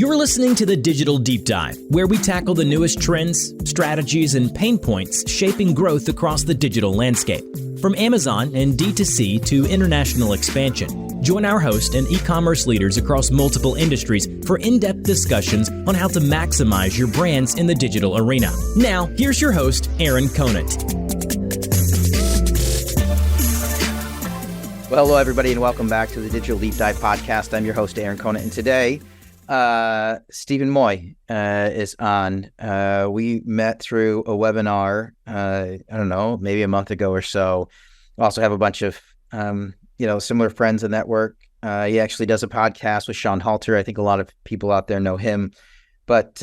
You're listening to the Digital Deep Dive, where we tackle the newest trends, strategies, and pain points shaping growth across the digital landscape. From Amazon and D2C to international expansion, join our host and e-commerce leaders across multiple industries for in-depth discussions on how to maximize your brands in the digital arena. Now, here's your host, Aaron Conant. Well, hello, everybody, and welcome back to the Digital Deep Dive podcast. I'm your host, Aaron Conant, and today, Stephen Moy is on. We met through a webinar, I don't know, maybe a month ago or so. We also have a bunch of, similar friends in that work. He actually does a podcast with Sean Halter. I think a lot of people out there know him. But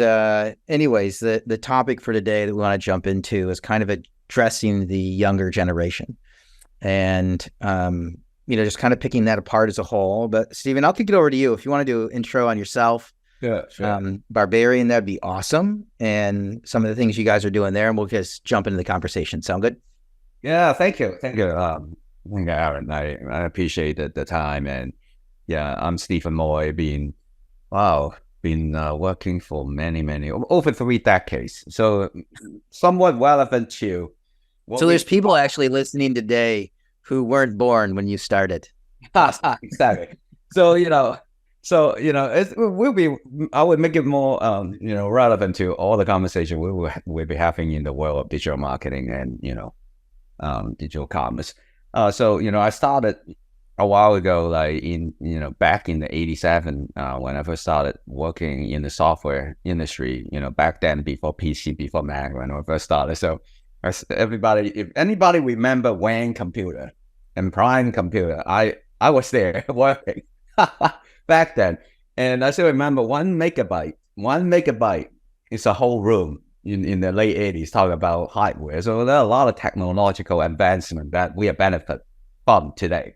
anyways, the topic for today that we want to jump into is kind of addressing the younger generation. And, just kind of picking that apart as a whole. But Stephen, I'll kick it over to you. If you want to do an intro on yourself, yeah, sure. Barbarian, that'd be awesome. And some of the things you guys are doing there, and we'll just jump into the conversation. Sound good? Yeah, thank you. Thank you, Aaron. I appreciate the time. And yeah, I'm Stephen Moy, been working for many, over 3 decades. So somewhat relevant to So there's people actually listening today who weren't born when you started. Exactly. I would make it more, relevant to all the conversation we'll be having in the world of digital marketing and, digital commerce. I started a while ago, back in the 87, when I first started working in the software industry, back then before PC, before Mac, when I first started. So if anybody remember WAN computer and Prime computer, I was there working back then. And I still remember 1 megabyte is a whole room in the late 80s talking about hardware. So there are a lot of technological advancement that we have benefited from today.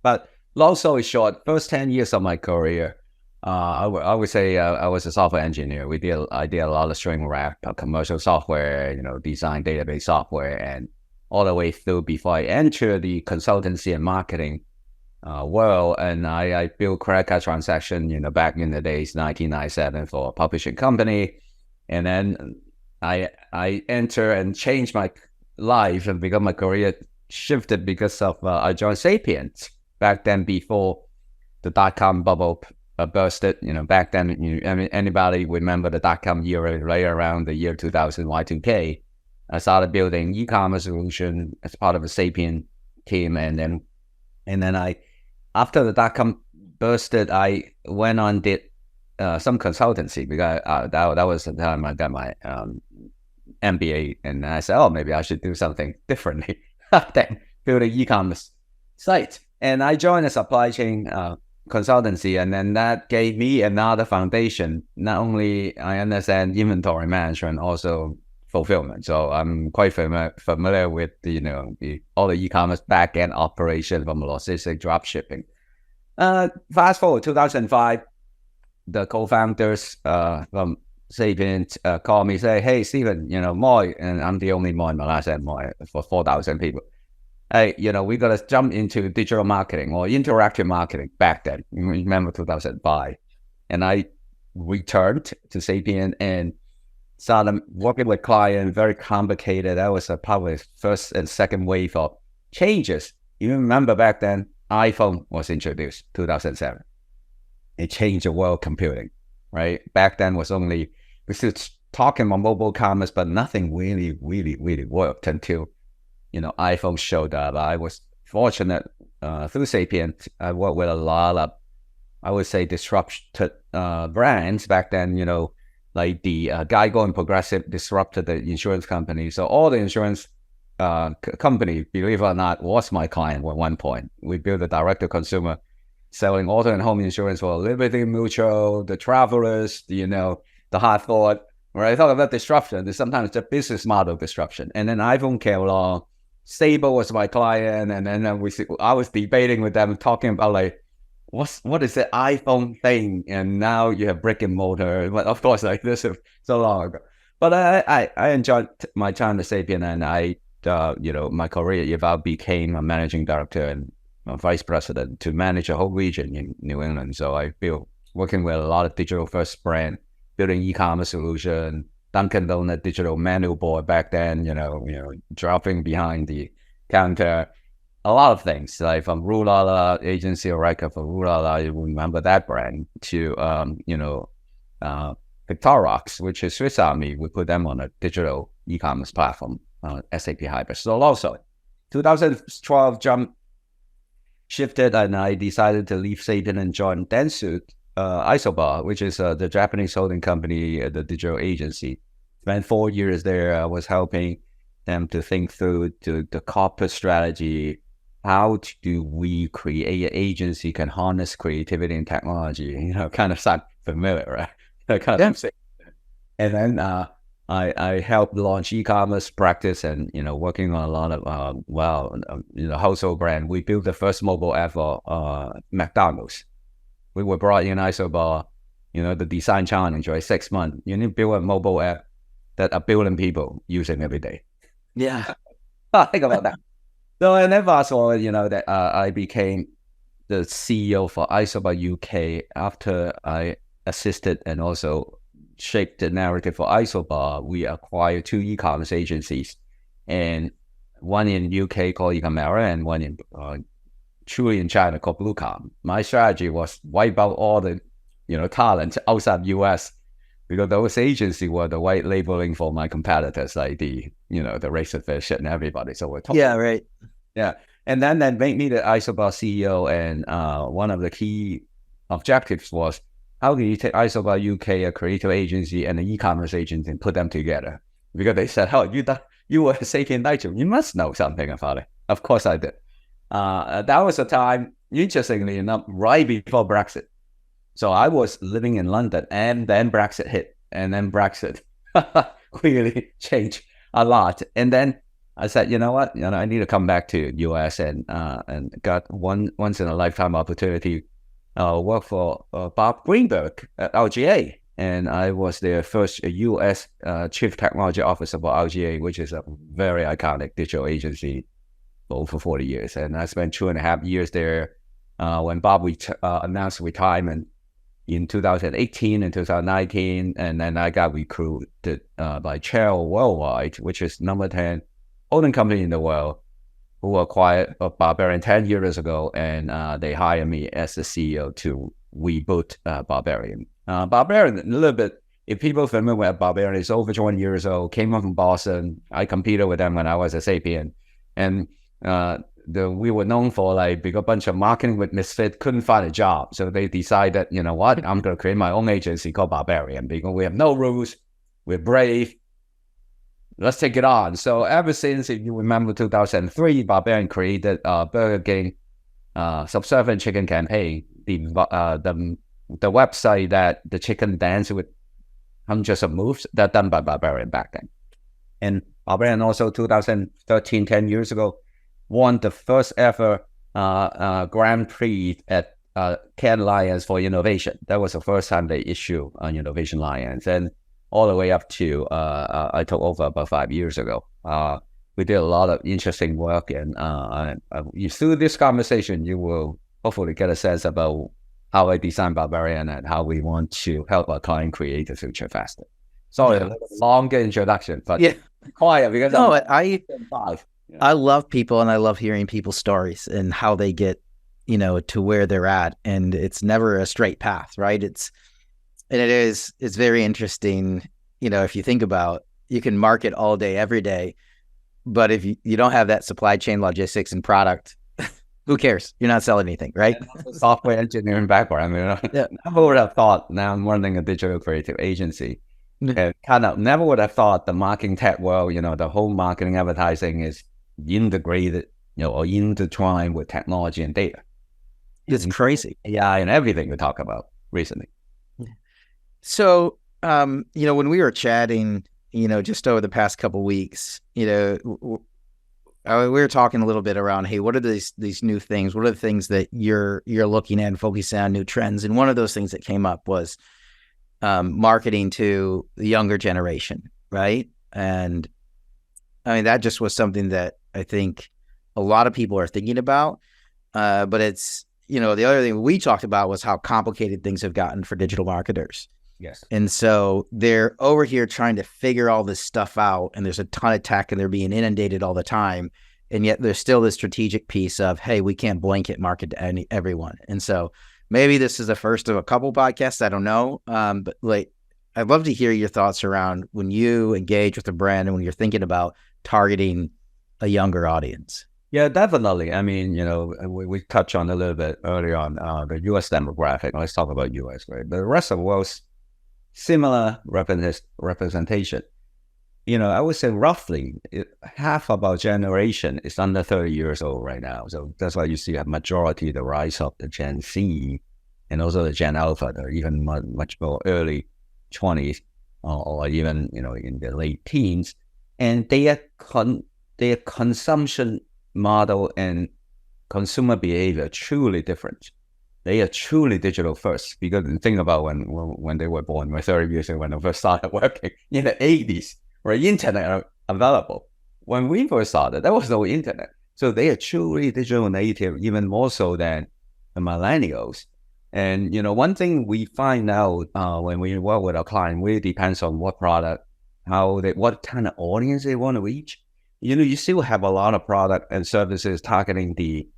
But long story short, first 10 years of my career, I would say I was a software engineer. I did a lot of string wrap, commercial software, design database software, and all the way through before I entered the consultancy and marketing world. And I built credit card transaction, back in the days, 1997, for a publishing company. And then I enter and change my life and because my career shifted because of I joined Sapiens back then before the dot-com bubble bursted. Back then, anybody remember the dot-com era right around the year 2000, Y2K. I started building e-commerce solution as part of a Sapien team, and then after the dot-com bursted, I went on did some consultancy because that was the time I got my MBA, and I said, maybe I should do something differently than building e-commerce site. And I joined a supply chain consultancy, and then that gave me another foundation. Not only I understand inventory management, also fulfillment. So I'm quite familiar with all the e-commerce back-end operation from logistics, drop shipping. Fast forward 2005, the co-founders from Sapiens called me, say, "Hey, Stephen, Moy," and I'm the only Moy in my last name, Moy, for 4,000 people. Hey, we got to jump into digital marketing or interactive marketing back then. You remember 2005. And I returned to Sapien and started working with clients, very complicated. That was probably first and second wave of changes. You remember back then, iPhone was introduced, 2007. It changed the world computing, right? Back then was only, we still talking about mobile commerce, but nothing really worked until, iPhone showed up. I was fortunate through Sapient. I worked with a lot of, I would say, disrupted brands back then, like the Geico and Progressive disrupted the insurance company. So all the insurance company, believe it or not, was my client at one point. We built a direct-to-consumer selling auto and home insurance for Liberty Mutual, the Travelers, the Hard Thought. When I talk about disruption, there's sometimes a business model disruption. And then iPhone came along. Stable was my client, and then I was debating with them, talking about what is the iPhone thing, and now you have brick and mortar. But of course, this is so long ago. But I enjoyed my time at Sapien, and my career evolved, became a managing director and a vice president to manage a whole region in New England. So I built working with a lot of digital first brand, building e-commerce solution, Dunkin' Donut digital menu board back then, dropping behind the counter, a lot of things like from Rulala agency or Riker for Rulala, you remember that brand, to Victorox, which is Swiss Army. We put them on a digital e-commerce platform, SAP Hybrid. So also 2012 shifted, and I decided to leave Sapien and join Dentsu, Isobar, which is the Japanese holding company, the digital agency. Spent 4 years there. I was helping them to think through the corporate strategy. How do we create an agency can harness creativity and technology? Kind of sound familiar, right? That kind of thing. And then I helped launch e-commerce practice, and working on a lot of household brand. We built the first mobile app for McDonald's. We were brought in Isobar, the design challenge, right? 6 months. You need to build a mobile app that 1 billion people using every day. Yeah. Think about that. So, and then fast forward, that I became the CEO for Isobar UK after I assisted and also shaped the narrative for Isobar. We acquired 2 e-commerce agencies, and one in UK called eCamera, and one in truly in China called Bluecom. My strategy was wipe out all the talent outside US, because those agencies were the white labeling for my competitors, like the Razor Fish and everybody. So we're talking. Yeah, right. Yeah. And then that made me the Isobar CEO. And one of the key objectives was, how can you take Isobar UK, a creative agency, and an e-commerce agency, and put them together? Because they said, oh, you were Sapien Nitro, you must know something about it. Of course I did. That was a time, interestingly enough, right before Brexit. So I was living in London, and then Brexit hit, and then Brexit really changed a lot. And then I said, you know what, I need to come back to US, and got once in a lifetime opportunity, work for Bob Greenberg at LGA. And I was their first US Chief Technology Officer for LGA, which is a very iconic digital agency for over 40 years. And I spent 2.5 years there when Bob announced retirement in 2018 and 2019. And then I got recruited by Cheryl Worldwide, which is number 10 holding company in the world, who acquired Barbarian 10 years ago. And they hired me as the CEO to reboot Barbarian. Barbarian, a little bit, if people familiar with Barbarian, is over 20 years old, came up from Boston. I competed with them when I was a Sapien. And we were known for like a bunch of marketing with misfit, couldn't find a job. So they decided, you know what, I'm going to create my own agency called Barbarian, because we have no rules, we're brave, let's take it on. So ever since, if you remember 2003, Barbarian created Burger King Subservient Chicken Campaign, the website that the chicken dance with hundreds of moves, that done by Barbarian back then. And Barbarian also 2013, 10 years ago, won the first ever Grand Prix at Cannes Lions for innovation. That was the first time they issued an Innovation Lions. And all the way up to I took over about 5 years ago. We did a lot of interesting work, and through this conversation, you will hopefully get a sense about how I designed Barbarian and how we want to help our client create the future faster. Sorry, a little longer introduction, but yeah, quiet because I love people, and I love hearing people's stories and how they get, to where they're at, and it's never a straight path, right? It's very interesting. If you think about, you can market all day, every day, but if you don't have that supply chain logistics and product, who cares? You're not selling anything, right? Software engineering background. Never would have thought. Now I'm running a digital creative agency, and kind of never would have thought the marketing tech world, the whole marketing advertising is integrated, or intertwined with technology and data. It's crazy. AI and everything we talk about recently. So, when we were chatting, just over the past couple of weeks, we were talking a little bit around, hey, what are these new things? What are the things that you're looking at and focusing on, new trends? And one of those things that came up was marketing to the younger generation, right? And I mean, that just was something that I think a lot of people are thinking about, but it's, the other thing we talked about was how complicated things have gotten for digital marketers. Yes. And so they're over here trying to figure all this stuff out, and there's a ton of tech and they're being inundated all the time. And yet there's still this strategic piece of, hey, we can't blanket market to everyone. And so maybe this is the first of a couple podcasts. I don't know. But like, I'd love to hear your thoughts around when you engage with a brand and when you're thinking about targeting a younger audience. Yeah, definitely. I mean, we touched on a little bit earlier on the U.S. demographic. Let's talk about U.S., right? The rest of the world's similar representation. I would say roughly half of our generation is under 30 years old right now. So that's why you see a majority, the rise of the Gen Z and also the Gen Alpha, they're even much more early 20s or even, in the late teens. And their consumption model and consumer behavior truly different. They are truly digital first, because think about when they were born, 30 years ago, when they first started working in the 80s, where internet available. When we first started, there was no internet. So they are truly digital native, even more so than the millennials. And, one thing we find out when we work with our client really depends on what product, what kind of audience they want to reach. You still have a lot of product and services targeting the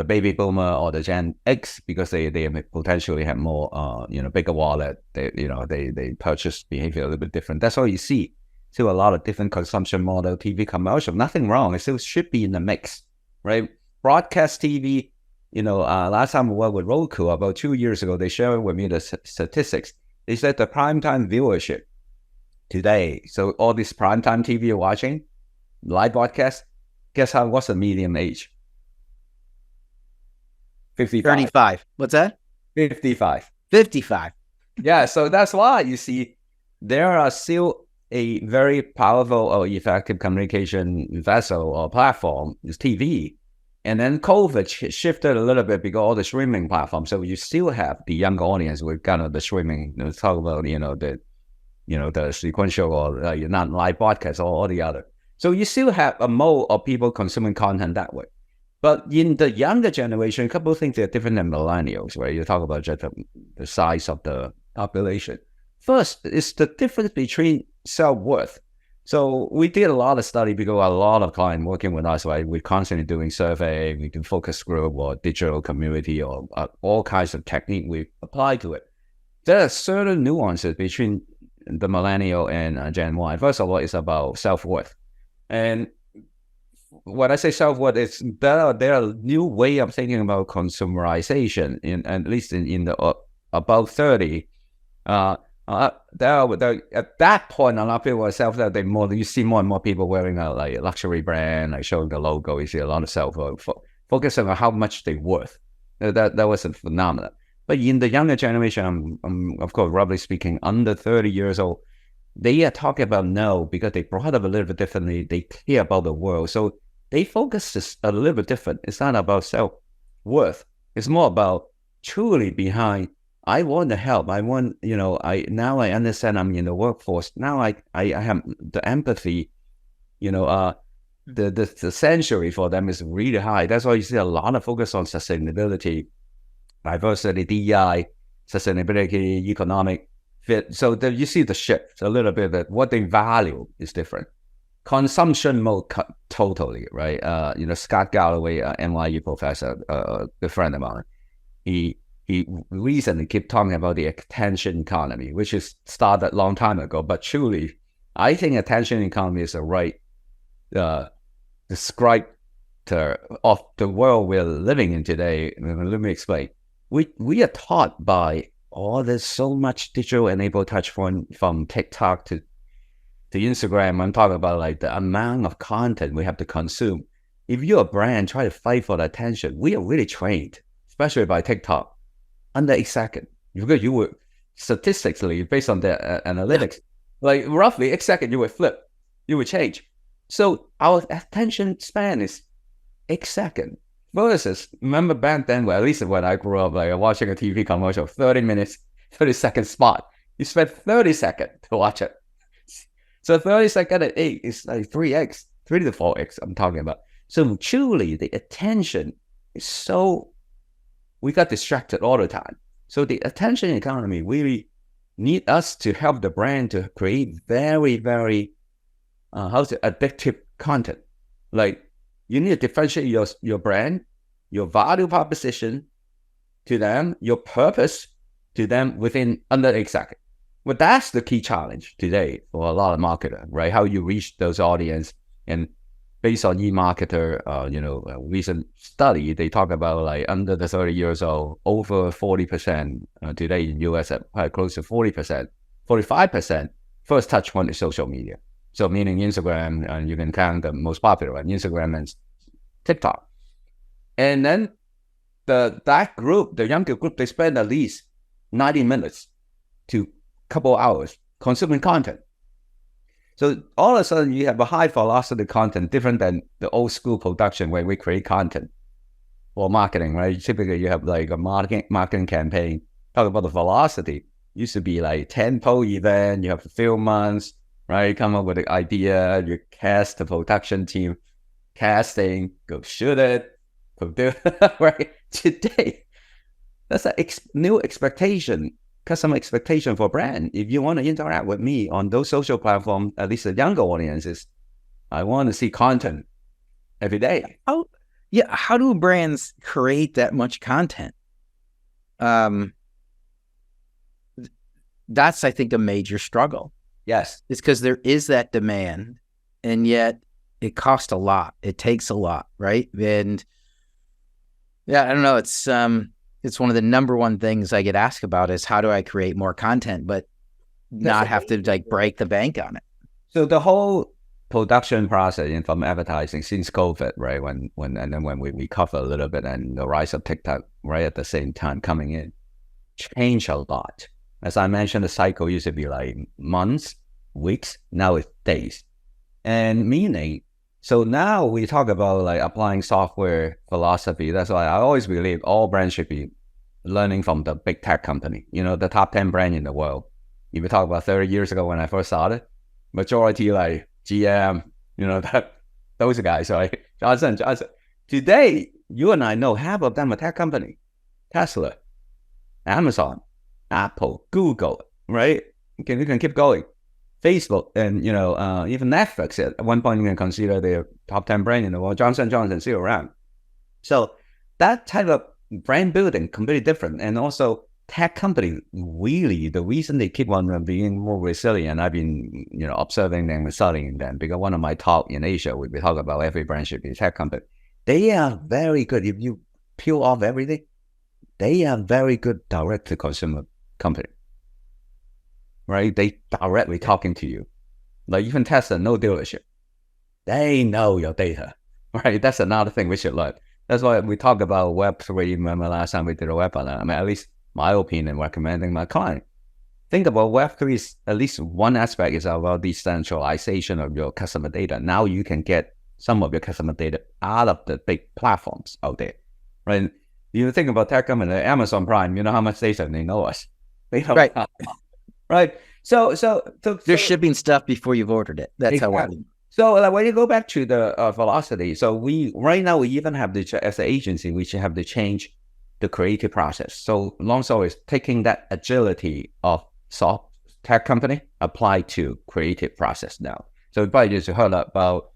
baby boomer or the Gen X, because they potentially have more, bigger wallet. They purchase behavior a little bit different. That's all you see. Still a lot of different consumption model, TV commercial, nothing wrong. It still should be in the mix, right? Broadcast TV, last time we worked with Roku about 2 years ago, they shared with me the statistics. They said the primetime viewership today, so all this primetime TV you're watching, live broadcast, guess what's the median age? 55. 35. What's that? 55. 55. Yeah, so that's why you see there are still a very powerful or effective communication vessel or platform is TV. And then COVID shifted a little bit because all the streaming platforms. So you still have the younger audience with kind of the streaming. Let's talk about the sequential or not live broadcast or all the other. So you still have a mode of people consuming content that way. But in the younger generation, a couple of things that are different than millennials, right? You talk about just the size of the population. First is the difference between self-worth. So we did a lot of study because a lot of clients working with us, right? We're constantly doing survey, we do focus group or digital community or all kinds of technique we apply to it. There are certain nuances between the millennial and Gen Y. First of all, it's about self-worth. And when I say self-worth, it's there are new way of thinking about consumerization, at least in the above 30. At that point, a lot of people are self-worth. You see more and more people wearing a luxury brand, like showing the logo. You see a lot of self-worth, focusing on how much they're worth. That was a phenomenon. But in the younger generation, of course, roughly speaking, under 30 years old, they are talking about no, because they brought up a little bit differently. They care about the world. So they focus just a little bit different. It's not about self-worth. It's more about truly behind, I want to help. I want, now I understand I'm in the workforce. Now I have the empathy, the century for them is really high. That's why you see a lot of focus on sustainability, diversity, DEI, sustainability, economic fit. So you see the shift a little bit, that what they value is different. Consumption mode totally, right? Scott Galloway, NYU professor, a good friend of mine, he recently keep talking about the attention economy, which is started a long time ago. But truly, I think attention economy is the right descriptor of the world we're living in today. Let me explain. We are taught by there's so much digital enabled touch point, from TikTok to Instagram. I'm talking about the amount of content we have to consume. If you're a brand try to fight for the attention, we are really trained, especially by TikTok, under a second. Because you would statistically, based on the analytics, roughly a second you would flip, you would change. So our attention span is a second. Versus, remember back then, at least when I grew up, watching a TV commercial, 30 minutes, 30 second spot. You spend 30 seconds to watch it. So 30 seconds at 8 is 3x, 3 to 4x I'm talking about. So truly, the attention is so we got distracted all the time. So the attention economy really need us to help the brand to create very, very, addictive content. Like you need to differentiate your brand, your value proposition to them, your purpose to them within under 8 seconds. But that's the key challenge today for a lot of marketers, right? How you reach those audience. And based on eMarketer, a recent study, they talk about like under the 30 years old, over 40% today in US, close to 40%, 45% first touch point is social media. So meaning Instagram, and you can count the most popular one, Instagram and TikTok. And then that group, the younger group, they spend at least 90 minutes to couple hours consuming content. So all of a sudden you have a high velocity content, different than the old school production where we create content for marketing, right? Typically you have like a marketing campaign. Talk about the velocity. Used to be like 10 event, you have a few months, right? Come up with an idea, you cast the production team, casting, go shoot it, produce, right? Today, that's a new expectation, customer expectation for brand. If you want to interact with me on those social platforms, at least the younger audiences, I want to see content every day. How do brands create that much content? That's, I think, a major struggle. Yes. It's because there is that demand, and yet it costs a lot. It takes a lot, right? And yeah, I don't know. It's one of the number one things I get asked about is how do I create more content, but not have to like break the bank on it. So the whole production process from advertising since COVID, right? When we cover a little bit and the rise of TikTok right at the same time coming in, changed a lot. As I mentioned, the cycle used to be like months, weeks, now it's days. And meaning, so now we talk about like applying software philosophy. That's why I always believe all brands should be learning from the big tech company, the top 10 brand in the world. If you talk about 30 years ago when I first started, majority like GM, those guys, right? Johnson. Today, you and I know half of them are tech company. Tesla, Amazon, Apple, Google, right? You can keep going. Facebook and, even Netflix at one point you can consider their top 10 brand in the world. Johnson & Johnson still around. So that type of brand building completely different. And also tech company, really, the reason they keep on being more resilient, I've been, observing them and studying them, because one of my talk in Asia, we talk about every brand should be a tech company. They are very good. If you peel off everything, they are very good direct to consumer company. Right? They directly talking to you. Like even Tesla, no dealership. They know your data. Right? That's another thing we should learn. That's why we talk about Web3. Remember last time we did a webinar? I mean, at least my opinion, recommending my client. Think about Web3 is at least one aspect is about decentralization of your customer data. Now you can get some of your customer data out of the big platforms out there. Right? You think about tech company, Amazon Prime, you know how much data they know us. They know right. Right. So they're shipping stuff before you've ordered it. That's exactly. How I mean. So when you go back to the velocity, so right now we even have as an agency, we should have to change the creative process. So long story is taking that agility of soft tech company applied to creative process now. So you probably just heard about,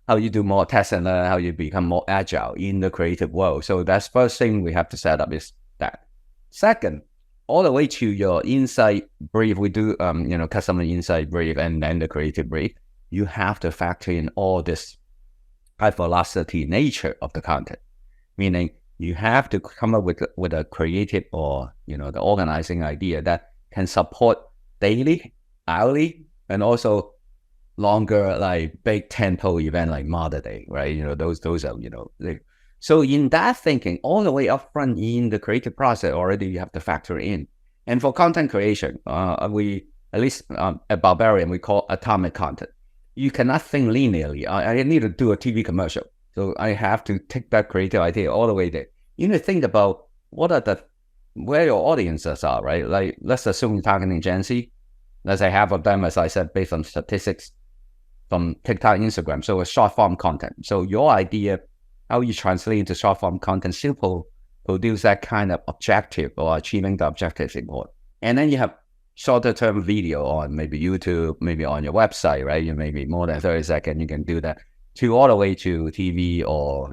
how you do more test and learn, how you become more agile in the creative world. So that's first thing we have to set up is that. Second, all the way to your insight brief, we do, customer insight brief and then the creative brief. You have to factor in all this high velocity nature of the content, meaning you have to come up with a creative or, the organizing idea that can support daily, hourly, and also longer, like big tentpole event like Mother Day, right? Those are, so in that thinking, all the way up front in the creative process, already you have to factor in. And for content creation, we, at least at Barbarian, we call atomic content. You cannot think linearly. I need to do a TV commercial. So I have to take that creative idea all the way there. You need to think about where your audiences are, right? Like, let's assume you're targeting Gen Z. Let's say half of them, as I said, based on statistics from TikTok, Instagram. So it's short form content. So your idea, how you translate into short form content, simple produce that kind of objective or achieving the objectives important. And then you have shorter term video on maybe YouTube, maybe on your website, right? You maybe more than 30 seconds, you can do that to all the way to TV or,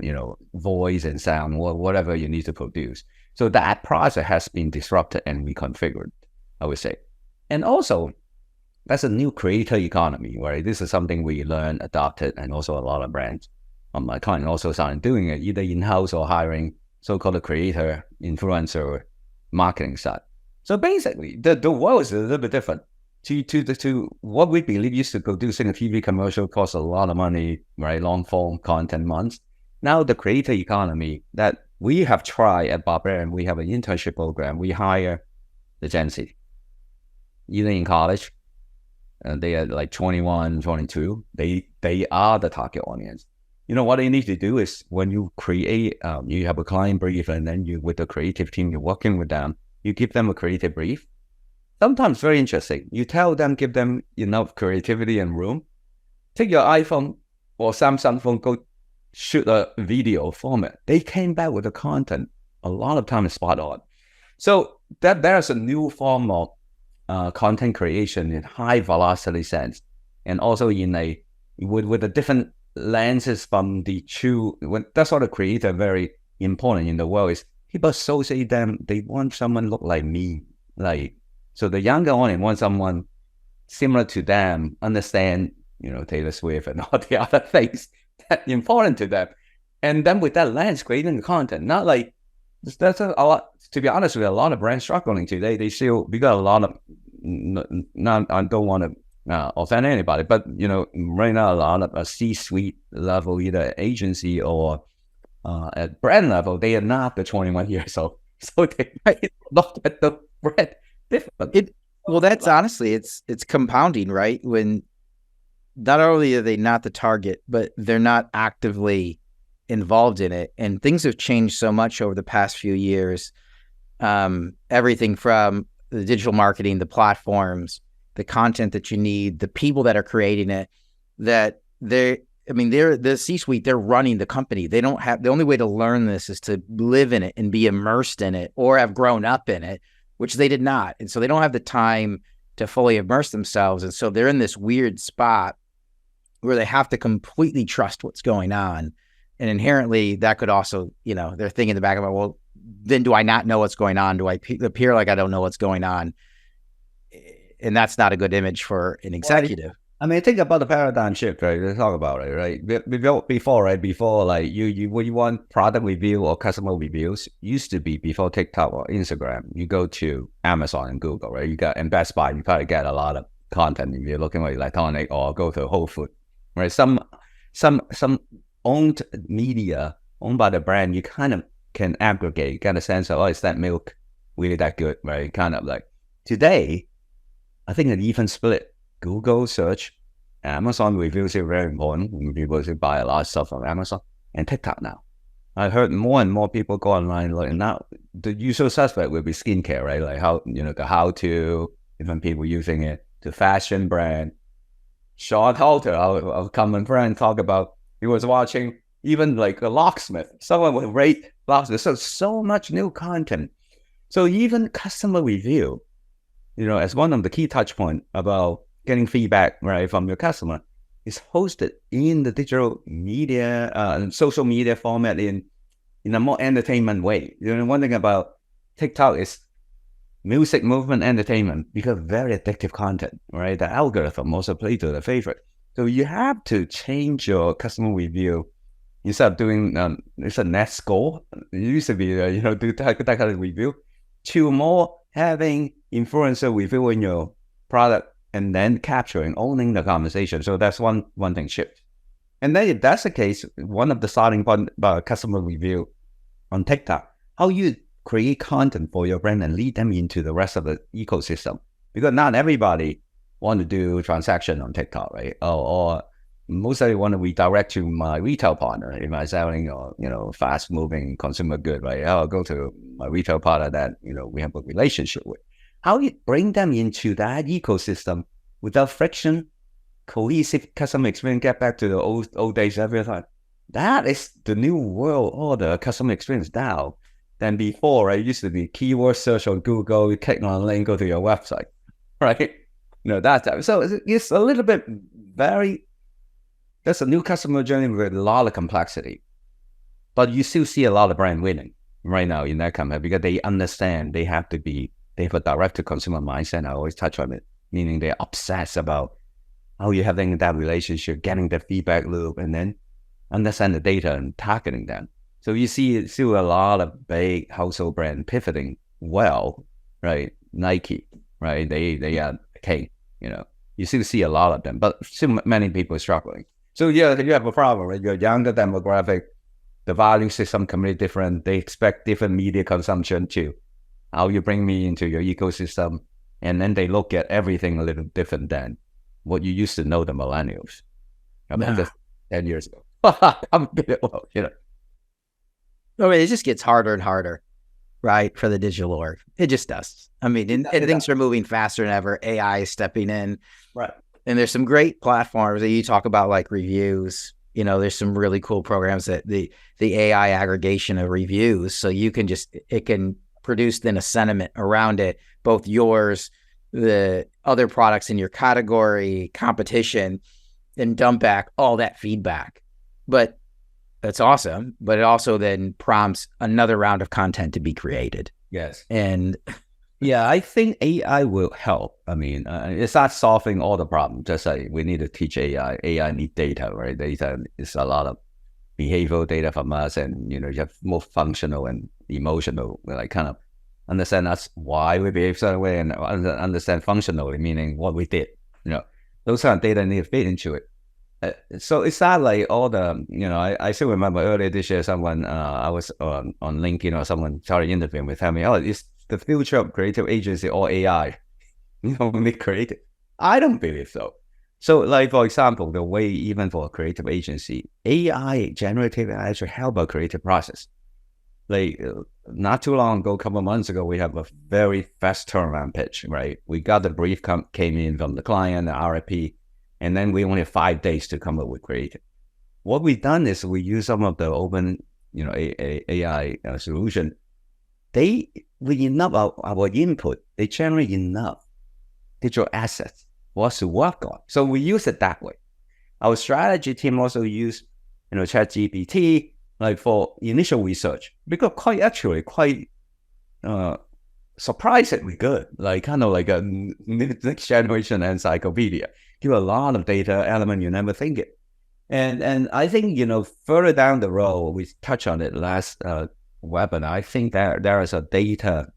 voice and sound, or whatever you need to produce. So that process has been disrupted and reconfigured, I would say. And also, that's a new creator economy, right? This is something we learned, adopted, and also a lot of brands on my client also started doing it, either in-house or hiring so-called creator, influencer, marketing side. So basically, the world is a little bit different. To what we believe used to producing a TV commercial costs a lot of money, right? Long form content months. Now the creator economy that we have tried at Barbarian, we have an internship program. We hire the Gen Z, either in college, and they are like 21, 22. They are the target audience. What they need to do is when you create, you have a client brief, and then you with the creative team, you're working with them. You give them a creative brief. Sometimes very interesting. You tell them, give them enough creativity and room. Take your iPhone or Samsung phone, go shoot a video format. They came back with the content. A lot of times spot on. So that there's a new form of content creation in high velocity sense, and also in a with a different lenses from the true. That's what the creator very important in the world is. People associate them. They want someone look like me, so the younger audience want someone similar to them, understand, Taylor Swift and all the other things that are important to them. And then with that lens, creating the content, not like, that's a lot, to be honest with you, a lot of brands struggling today. They still, we got a lot of, I don't want to offend anybody, but, right now, a lot of a C-suite level, either agency or at brand level, they are not the 21 years old. So they might look at the brand different. Well, that's honestly, it's compounding, right? When not only are they not the target, but they're not actively involved in it. And things have changed so much over the past few years. Everything from the digital marketing, the platforms, the content that you need, the people that are creating it, that they're the C-suite, they're running the company. They don't have, the only way to learn this is to live in it and be immersed in it or have grown up in it, which they did not. And so they don't have the time to fully immerse themselves. And so they're in this weird spot where they have to completely trust what's going on. And inherently that could also, they're thinking in the back of it, well, then do I not know what's going on? Do I appear like I don't know what's going on? And that's not a good image for an executive. Think about the paradigm shift, right? Let's talk about it, right? Before, like when you want product review or customer reviews, used to be before TikTok or Instagram, you go to Amazon and Google, right? And Best Buy, you probably get a lot of content if you're looking at electronic, or go to Whole Foods, right? Some owned media owned by the brand, you kind of can aggregate, get a sense of, is that milk really that good, right? Kind of like today, I think an even split. Google search, Amazon reviews are very important. People should buy a lot of stuff from Amazon, and TikTok now. I heard more and more people go online. Like now, the usual suspect will be skincare, right? Like how, the how-to, different people using it, to fashion brand. Sean Halter, our common friend, talk about, he was watching even like a locksmith. Someone would rate locksmith. So much new content. So even customer review, as one of the key touch point about getting feedback, right, from your customer, is hosted in the digital media and social media format in a more entertainment way. One thing about TikTok is music, movement, entertainment, because very addictive content, right? The algorithm also play to the favorite. So you have to change your customer review. Instead of doing it's a net score, it used to be do that kind of review, to more having influencer reviewing your product and then capturing, owning the conversation. So that's one thing shift. And then if that's the case, one of the starting point about customer review on TikTok, how you create content for your brand and lead them into the rest of the ecosystem. Because not everybody want to do transaction on TikTok, right? Or mostly want to redirect to my retail partner if I'm selling fast moving consumer good, right? I'll go to my retail partner that we have a relationship with. How you bring them into that ecosystem without friction, cohesive customer experience, get back to the old days every time. That is the new world order customer experience now. than before, right? It used to be keyword search on Google, you click on a link, go to your website, right? That type. So it's a little bit that's a new customer journey with a lot of complexity. But you still see a lot of brand winning right now in that company because they understand they have a direct-to-consumer mindset. I always touch on it, meaning they're obsessed about how you're having that relationship, getting the feedback loop, and then understand the data and targeting them. So you see still a lot of big household brand pivoting well, right? Nike, right? They are king, You still see a lot of them, but still many people are struggling. So yeah, you have a problem, right? Your younger demographic, the value system completely different. They expect different media consumption too. How you bring me into your ecosystem, and then they look at everything a little different than what you used to know the millennials. I mean, just 10 years ago. I mean, it just gets harder and harder, right, for the digital org. It just does. I mean, and things are moving faster than ever. AI is stepping in. Right. And there's some great platforms that you talk about, like reviews. There's some really cool programs that the AI aggregation of reviews. So you can it can produce then a sentiment around it, both yours, the other products in your category, competition, and dump back all that feedback. But that's awesome. But it also then prompts another round of content to be created. Yes. And yeah, I think AI will help. I mean, it's not solving all the problems. Just like we need to teach AI. AI need data, right? Data is a lot of behavioral data from us, and you have more functional and emotional. Like kind of understand that's why we behave certain way, and understand functionally, meaning what we did. Those kind of data need to fit into it. So it's not like all the, I still remember earlier this year, someone, I was on LinkedIn or someone started interviewing with me, it's the future of creative agency or AI, only creative. I don't believe so. So like, for example, the way even for a creative agency, AI, generative AI should help a creative process. Like not too long ago, a couple of months ago, we have a very fast turnaround pitch, right? We got the brief came in from the client, the RFP, and then we only have 5 days to come up with creative. What we've done is we use some of the open, AI solution. With enough our input, they generate enough digital assets for us to work on. So we use it that way. Our strategy team also use, ChatGPT, like for initial research, because quite surprisingly good, like kind of like a next generation encyclopedia. Give a lot of data element you never think it. And I think, further down the road, we touched on it last webinar, I think there is a data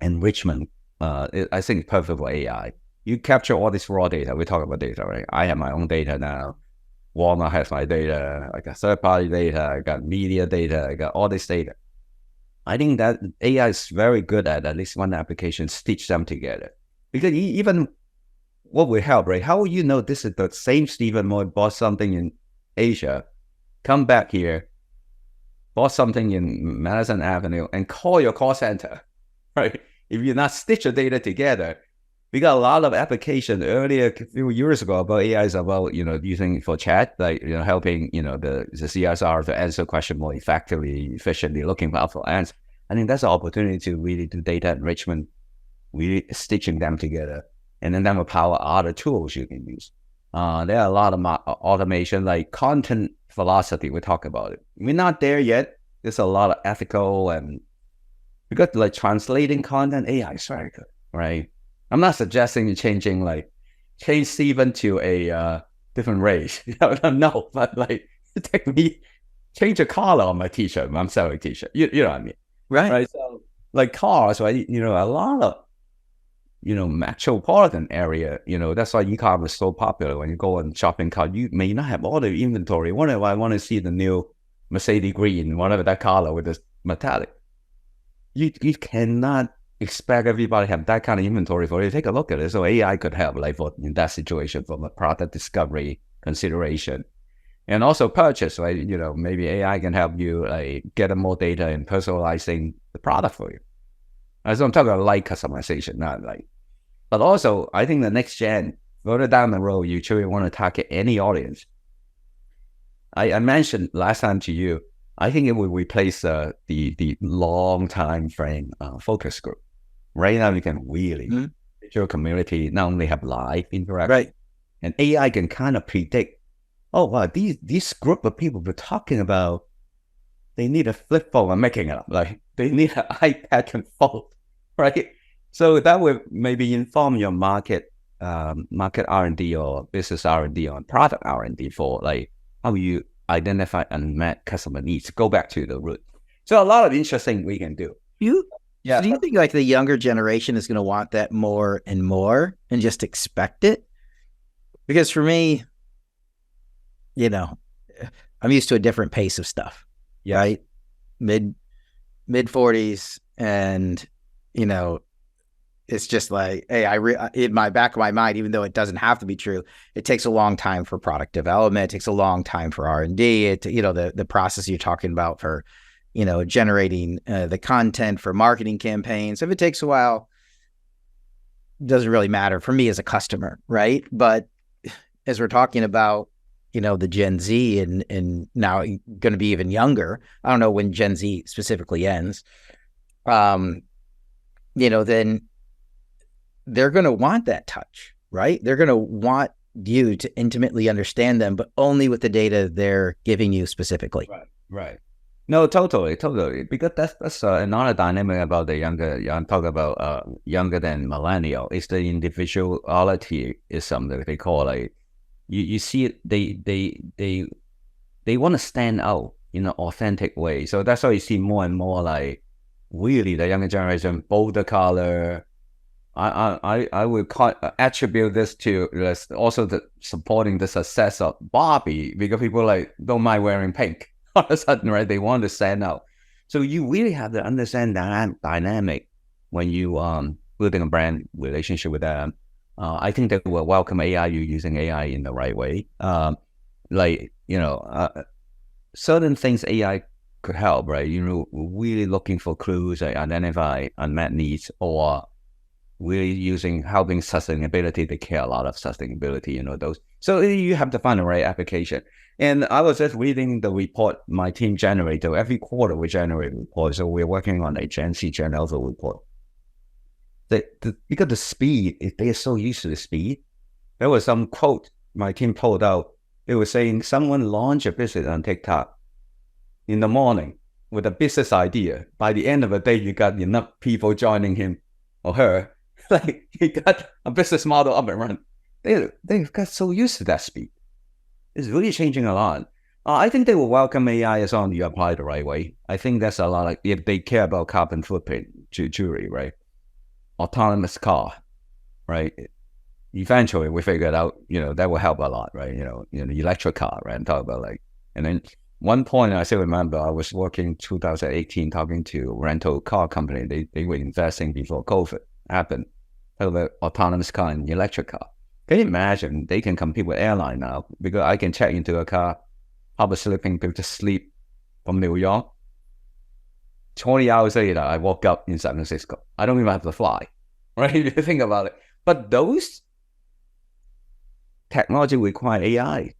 enrichment, I think perfect for AI. You capture all this raw data. We talk about data, right? I have my own data now. Walmart has my data. I got third-party data. I got media data. I got all this data. I think that AI is very good at least one application, stitch them together. Because even what will help, right? How will you know this is the same Stephen Moy bought something in Asia, come back here, bought something in Madison Avenue, and call your call center, right? If you're not stitch the data together, we got a lot of application earlier a few years ago about AI is about, using for chat, like, helping, the CSR to answer question more effectively, efficiently, looking for helpful answers. I think that's an opportunity to really do data enrichment, really stitching them together, and then that will power other tools you can use. There are a lot of automation, like content philosophy. We talk about it. We're not there yet. There's a lot of ethical and because like translating content, AI is very good, right? I'm not suggesting you change Stephen to a different race. No, but like take me, change the color on my t-shirt. I'm selling a t-shirt. You know what I mean? Right. So like cars, right? A lot of, metropolitan area, that's why e-commerce is so popular. When you go on shopping cart, you may not have all the inventory. What if I want to see the new Mercedes green, whatever that color with this metallic? You cannot expect everybody to have that kind of inventory for you. Take a look at it. So AI could help in that situation from a product discovery consideration. And also purchase, right? Maybe AI can help you get more data and personalizing the product for you. So I'm talking about customization, not but also I think the next gen, further down the road, you truly want to target any audience. I mentioned last time to you, I think it will replace the long time frame focus group. Right now, you can really digital community not only have live interaction, Right. and AI can kind of predict. Oh wow, these group of people we're talking about, they need a flip phone. I'm making it up. Like they need an iPad and phone, right? So that will maybe inform your market R&D or business R&D or product R&D for like how you identify unmet customer needs. Go back to the root. So a lot of interesting we can do. So do you think like the younger generation is going to want that more and more and just expect it? Because for me, you know, I'm used to a different pace of stuff, right? Mid 40s, and you know, it's just like, hey, in my back of my mind, even though it doesn't have to be true, it takes a long time for product development. It takes a long time for R&D. The process you're talking about for, generating the content for marketing campaigns. If it takes a while, it doesn't really matter for me as a customer, right? But as we're talking about, the Gen Z and now going to be even younger, I don't know when Gen Z specifically ends, then they're going to want that touch, right? They're going to want you to intimately understand them, but only with the data they're giving you specifically. Right. No, totally. Because that's another dynamic about the younger. I'm talking about younger than millennial. It's the individualityism that they call like. You see it. They want to stand out in an authentic way. So that's why you see more and more like really the younger generation bolder color. I would attribute this to also the supporting the success of Barbie, because people like don't mind wearing pink. All of a sudden, right? They want to stand out. So you really have to understand that dynamic when you building a brand relationship with them. I think they will welcome AI. You using AI in the right way. Certain things AI could help, right? Really looking for clues, identify unmet needs, or really helping sustainability. They care a lot of sustainability, those. So you have to find the right application. And I was just reading the report my team generated. Every quarter we generate reports. So we're working on a Gen Alpha report. Because the speed, they are so used to the speed. There was some quote my team pulled out. They were saying someone launched a business on TikTok in the morning with a business idea. By the end of the day, you got enough people joining him or her. Like he got a business model up and running. They got so used to that speed. It's really changing a lot. I think they will welcome AI as long as you apply the right way. I think that's a lot. Like if they care about carbon footprint, jury, right? Autonomous car, right? Eventually we figured out, that will help a lot, right? Electric car, right? I'm talking about and then one point I still remember, I was working 2018 talking to a rental car company. They were investing before COVID happened. Talking about autonomous car and electric car. Can you imagine they can compete with airline now? Because I can check into a car, harbor sleeping, people just sleep from New York. 20 hours later, I woke up in San Francisco. I don't even have to fly, right? If you think about it. But those technology require AI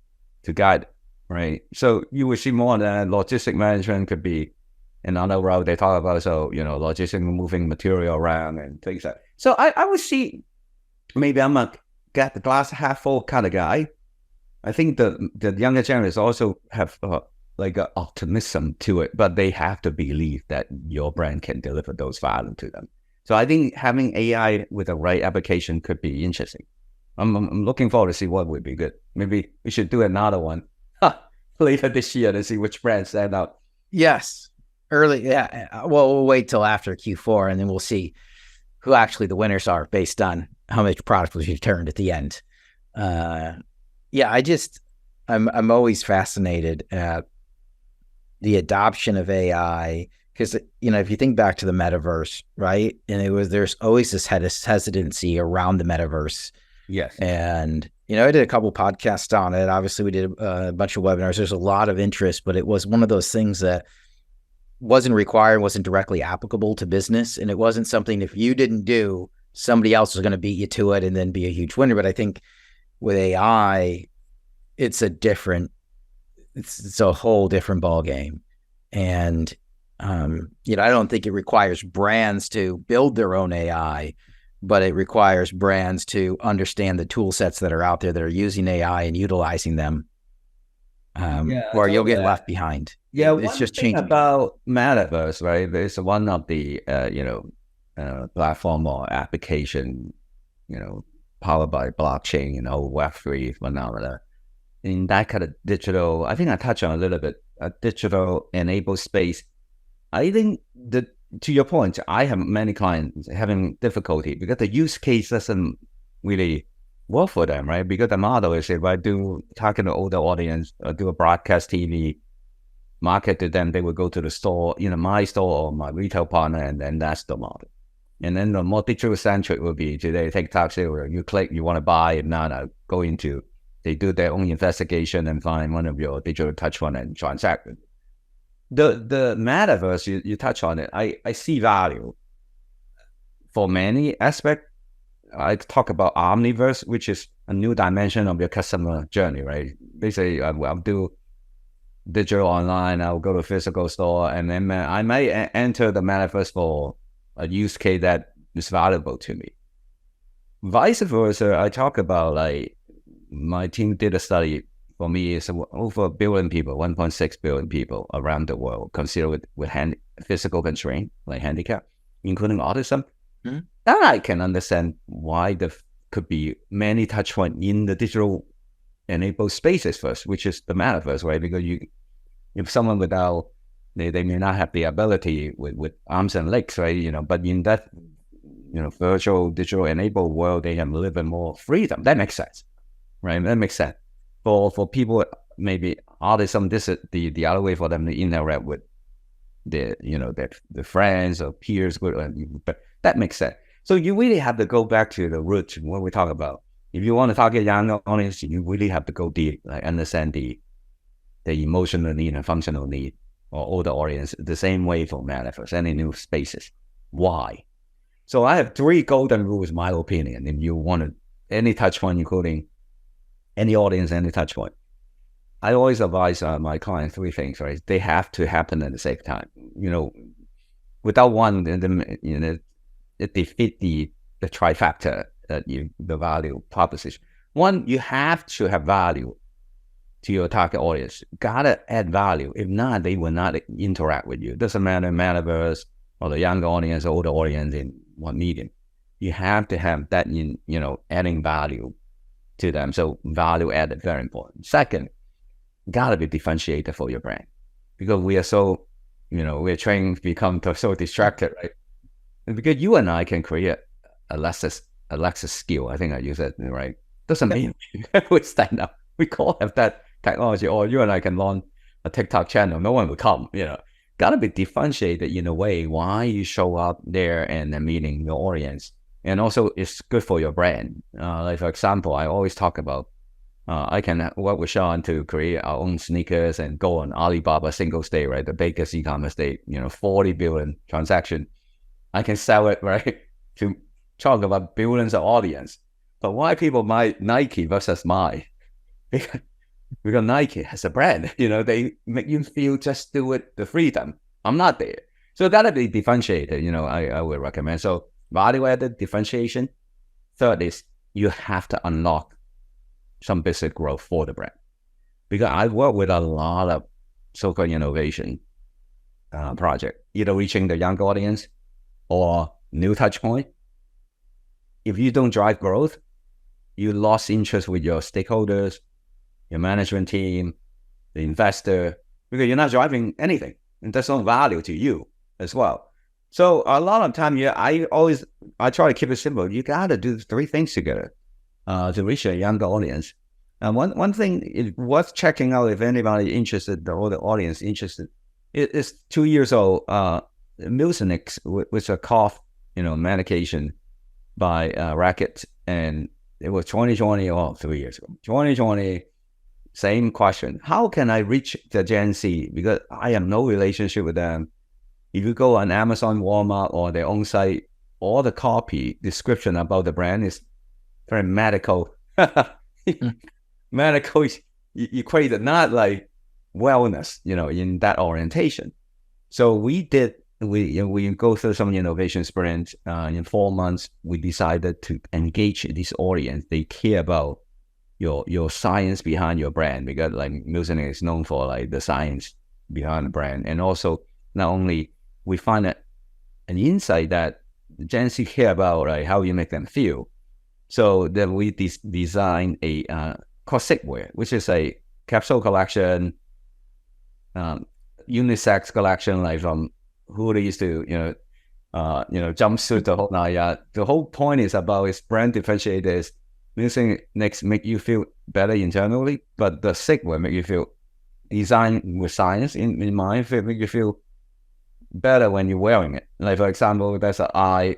to guide, right? So you will see more than logistic management could be another route they talk about. So, logistic moving material around and things like that. So I would see, maybe I'm a get the glass half full kind of guy. I think the younger generation also have optimism to it, but they have to believe that your brand can deliver those value to them. So I think having AI with the right application could be interesting. I'm looking forward to see what would be good. Maybe we should do another one later this year to see which brands stand out. Yes, early. Yeah. Well, we'll wait till after Q4, and then we'll see who actually the winners are based on how much product was returned at the end. I'm always fascinated at the adoption of AI, because if you think back to the metaverse, right, and there's always this hesitancy around the metaverse. Yes. And I did a couple podcasts on it. Obviously, we did a bunch of webinars. There's a lot of interest, but it was one of those things that wasn't required, wasn't directly applicable to business, and it wasn't something if you didn't do, somebody else was going to beat you to it and then be a huge winner. But I think with AI, it's a whole different ball game. And, I don't think it requires brands to build their own AI, but it requires brands to understand the tool sets that are out there that are using AI and utilizing them, or you'll get left behind. Yeah, it's just thing changing about metaverse, right? It's one of the platform or application, powered by blockchain, Web3 phenomena. In that kind of digital, I think I touched on a little bit, a digital enabled space. I think that, to your point, I have many clients having difficulty because the use case doesn't really work for them, right? Because the model is, if I do target an older audience, do a broadcast TV, market to them, they will go to the store, my store or my retail partner, and then that's the model. And then the more digital centric will be today, TikTok, you click, you want to buy, and now go into, they do their own investigation and find one of your digital touch point and transact it. The metaverse, you touch on it, I see value for many aspects. I talk about omniverse, which is a new dimension of your customer journey, right? Basically, I'll do digital online, I'll go to a physical store, and then I may enter the metaverse for a use case that is valuable to me. Vice versa, I talk about, like, my team did a study for me, is over 1 billion people, 1.6 billion people around the world considered with physical constraint, like handicap, including autism. Mm-hmm. Then I can understand why there could be many touch points in the digital enabled spaces first, which is the metaverse, right? Because if someone without, they may not have the ability with arms and legs, right? But in that, virtual digital enabled world, they can live in more freedom. That makes sense, right? That makes sense. For people, maybe autism, this is the other way for them to interact with their friends or peers, but that makes sense. So you really have to go back to the root, what we talk about. If you want to target young audience, you really have to go deep, like understand the emotional need and functional need or older audience, the same way for metaverse, any new spaces. Why? So I have 3 golden rules, my opinion. If you want any touch point, including any audience, any touch point, I always advise my clients 3 things, right? They have to happen at the same time. Without one, it defeats the trifecta, the value proposition. One, you have to have value to your target audience. Gotta add value. If not, they will not interact with you. Doesn't matter metaverse or the younger audience or older audience in what medium. You have to have that in, adding value to them. So value added, very important. Second, gotta be differentiated for your brand, because we are so, we're trained to become so distracted, right? And because you and I can create a Lexus skill, I think I use it, right? Doesn't mean we stand up. We can't have that technology, or you and I can launch a TikTok channel. No one will come, Gotta be differentiated in a way why you show up there and then meeting your audience. And also, it's good for your brand. Like, for example, I always talk about, I can work with Sean to create our own sneakers and go on Alibaba Singles Day, right? The biggest e-commerce day, 40 billion transaction. I can sell it, right? To talk about billions of audience. But why people buy Nike versus mine? Because Nike has a brand, they make you feel just do it, the freedom. I'm not there. So that'll be differentiated, I would recommend. So value-added differentiation. Third is you have to unlock some business growth for the brand. Because I work with a lot of so-called innovation project, either reaching the younger audience or new touch point. If you don't drive growth, you lost interest with your stakeholders, your management team, the investor, because you're not driving anything. And there's no value to you as well. So a lot of time, I try to keep it simple. You got to do 3 things together to reach a younger audience. And one thing is worth checking out if anybody interested, the older audience interested. It's 2 years old, Mucinex, which is a cough, medication by Racket. And it was 2020 or 3 years ago. 2020, same question. How can I reach the Gen Z? Because I have no relationship with them. If you go on Amazon, Walmart, or their own site, all the copy description about the brand is very medical. Medical equated, not like wellness, in that orientation. So we go through some innovation sprint. In 4 months, we decided to engage this audience. They care about your science behind your brand, because like Mucinex is known for like the science behind the brand. And also, not only we find an insight that Gen Z care about like how you make them feel. So then we design a called Sigwear, which is a capsule collection, unisex collection, like from hoodies to jumpsuit, the whole nine yards. The whole point is about its brand differentiators. Mucinex make you feel better internally, but the Sigwear make you feel designed with science in mind, make you feel better when you're wearing it. Like for example, there's an eye,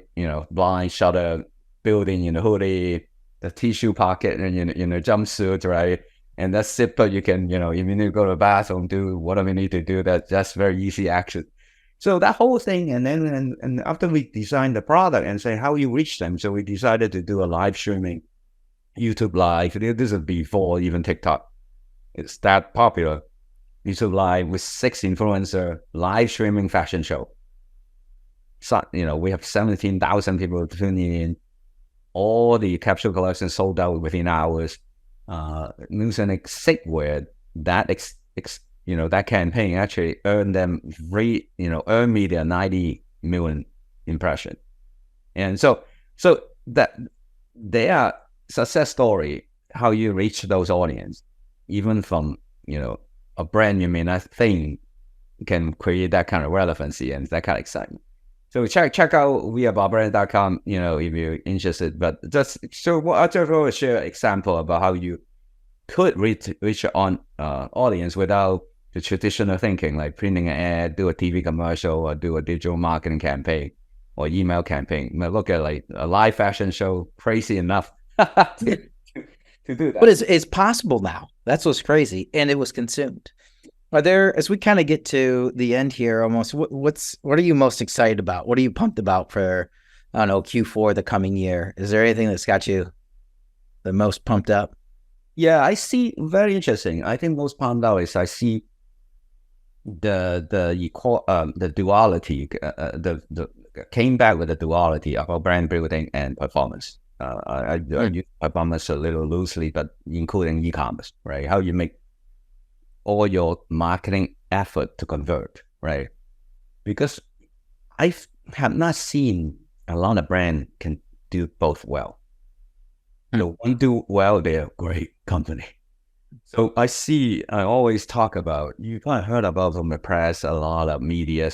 blind shutter building in the hoodie, the tissue pocket in the jumpsuit, right? And that zipper, you can, if you need to go to the bathroom, do whatever you need to do. That's very easy action. So that whole thing, and then and after we designed the product and say how you reach them, so we decided to do a live streaming, YouTube live. This is before even TikTok. It's that popular. YouTube live with 6 influencer live streaming fashion show. So, we have 17,000 people tuning in. All the capsule collections sold out within hours. Mucinex Sigwear, that campaign actually earned them earned media 90 million impression. And so that they are success story, how you reach those audience, even from, a brand you may not think can create that kind of relevancy and that kind of excitement. So check out wearebarbarian.com, if you're interested. But I just want to share an example about how you could reach on audience without the traditional thinking, like printing an ad, do a TV commercial, or do a digital marketing campaign or email campaign. Look at like a live fashion show, crazy enough to do that. But it's possible now. That's what's crazy, and it was consumed. Are there, as we kind of get to the end here, almost, what are you most excited about? What are you pumped about for, I don't know, Q4 the coming year? Is there anything that's got you the most pumped up? Yeah, I see. Very interesting. I think most pumped out is I see the duality. The came back with the duality of our brand building and performance. I use performance a little loosely, but including e-commerce, right? How you make all your marketing effort to convert, right? Because I have not seen a lot of brands can do both well. The one do well, they're a great company. So I always talk about, you probably heard about from the press, a lot of media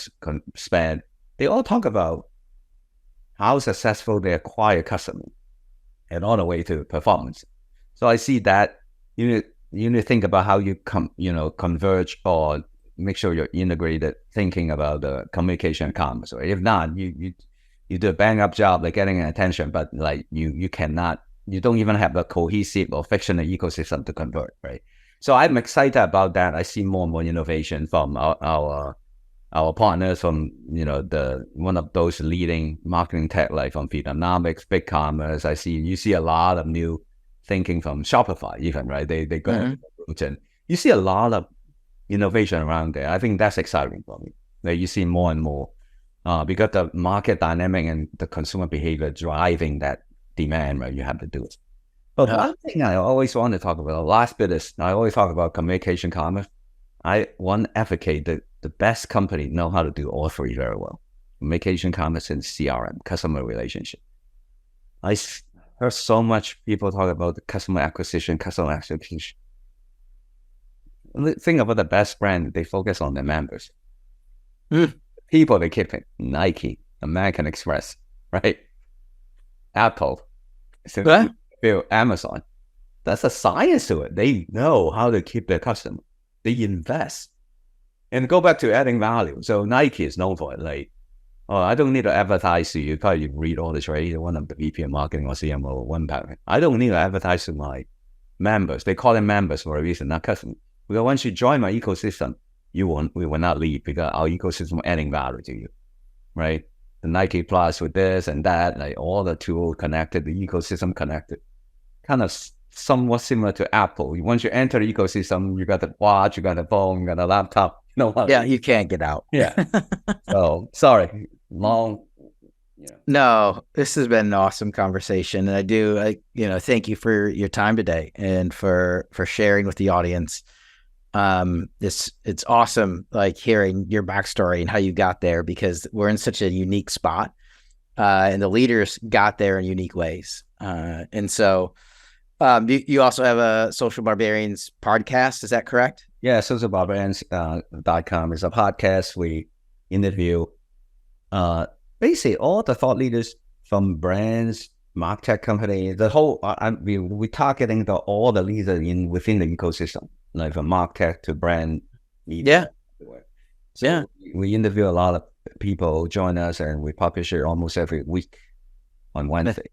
spend. They all talk about how successful they acquire customers and all the way to performance. So I see that you need to think about how you converge or make sure you're integrated, thinking about the communication commerce. Or if not, you do a bang up job like getting attention, but like you don't even have a cohesive or fictional ecosystem to convert, right? So I'm excited about that. I see more and more innovation from our partners, from one of those leading marketing tech, like from Feedonomics, BigCommerce. You see a lot of new thinking from Shopify, even, right? They go and you see a lot of innovation around there. I think that's exciting for me. Like you see more and more because the market dynamic and the consumer behavior driving that demand, right? You have to do it. But one thing I always want to talk about, the last bit is, I always talk about communication commerce. I want to advocate that the best company know how to do all three very well. Communication commerce and CRM, customer relationship. I heard so much people talk about the customer acquisition. Think about the best brand, they focus on their members. People they keep it. Nike, American Express, right? Apple, Amazon. That's a science to it. They know how to keep their customer. They invest. And go back to adding value. So Nike is known for it. Like, I don't need to advertise to you. Probably read all the trade, one of the VP of marketing or CMO, one pattern. I don't need to advertise to my members. They call them members for a reason, not customers. Because once you join my ecosystem, we will not leave, because our ecosystem adding value to you, right? The Nike Plus with this and that, like all the tools connected, the ecosystem connected, kind of somewhat similar to Apple. Once you enter the ecosystem, you got the watch, you got the phone, you got the laptop, No one. Yeah, you can't get out. Yeah. So sorry, long. No, this has been an awesome conversation, and thank you for your time today and for sharing with the audience. It's awesome, like hearing your backstory and how you got there, because we're in such a unique spot, and the leaders got there in unique ways. And so, you also have a Social Barbarians podcast. Is that correct? Yeah, socialbarbarians.com is a podcast. We interview basically all the thought leaders from brands, martech company, the whole. We're targeting all the leaders within the ecosystem, like from martech to brand. Yeah. So we interview a lot of people, join us, and we publish it almost every week on Wednesday.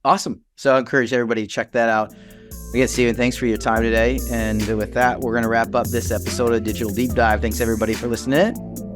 Awesome. So I encourage everybody to check that out. Again, Steven, thanks for your time today. And with that, we're going to wrap up this episode of Digital Deep Dive. Thanks, everybody, for listening.